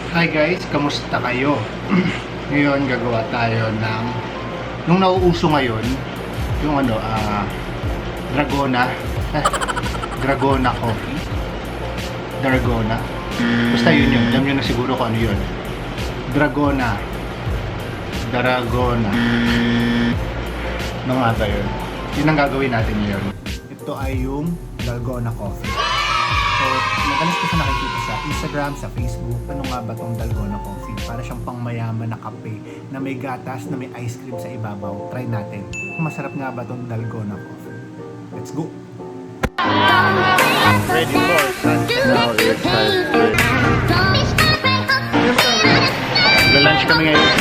Hi guys, kamusta kayo? Ngayon gagawa tayo ng nung nauuso ngayon, yung Dragona. Dragona coffee. Dragona. Basta yun. Alam nyo na siguro kung ano yun. Dragona. Dragona. Ano nga ba yun? Yun ang gagawin natin ngayon. Ito ay yung Dalgona coffee. So, madalas ko siya nakikita sa Instagram, sa Facebook. Ano nga ba tong Dalgona coffee? Para siyang pangmayaman na kape na may gatas, na may ice cream sa ibabaw. Try natin. Masarap nga ba tong Dalgona coffee? Let's go! Ready for sunset. Now it's time to lunch kami ngayon.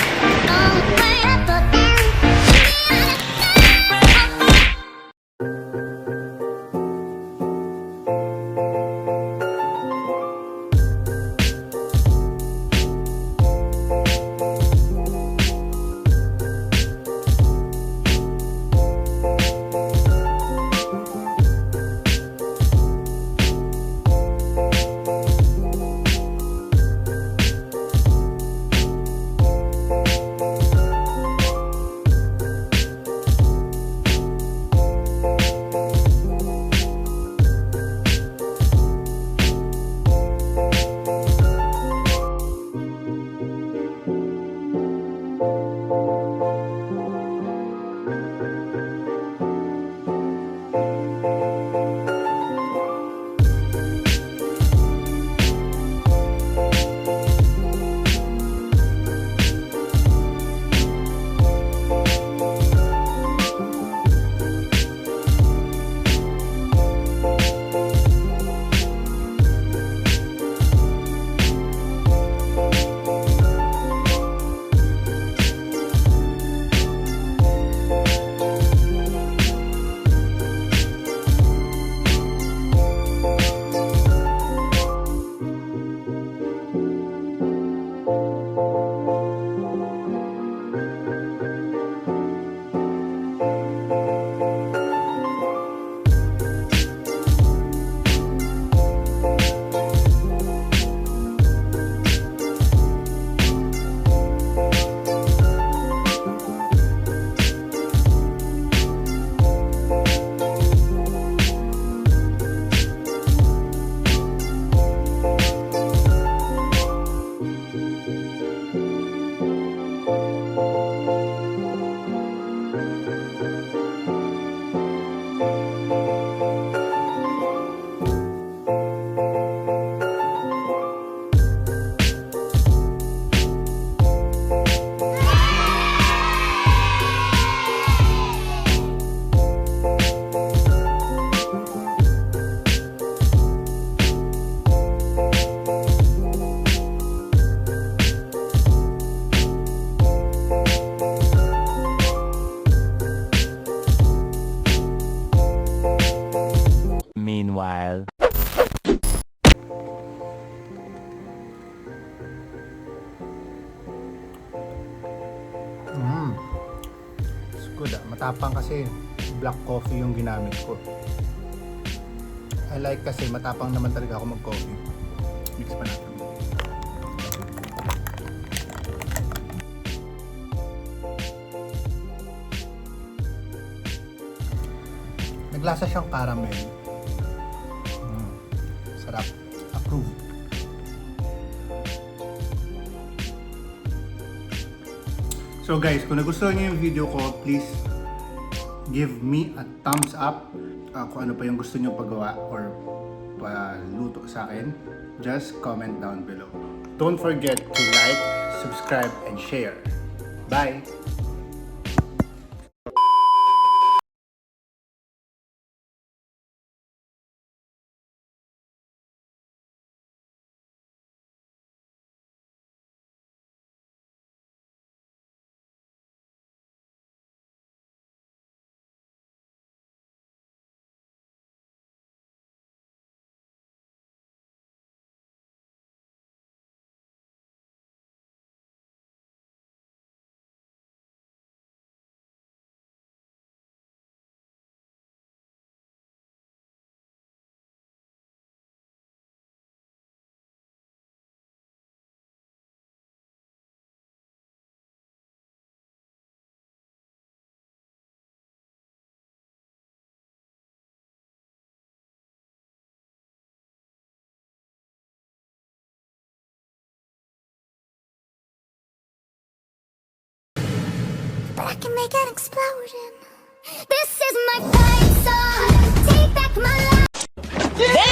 Meanwhile. It's good ah. Matapang kasi black coffee yung ginamit ko. I like kasi matapang naman talaga ako mag-coffee. Mix pa natin. Naglasa siyang caramel. Sarap. Approve. So guys, kung nagustuhan niyo yung video ko, please give me a thumbs up. Kung ano pa yung gusto niyo pagawa or paluto sa akin, just comment down below. Don't forget to like, subscribe, and share. Bye! I can make an explosion. This is my fight song. Take back my life.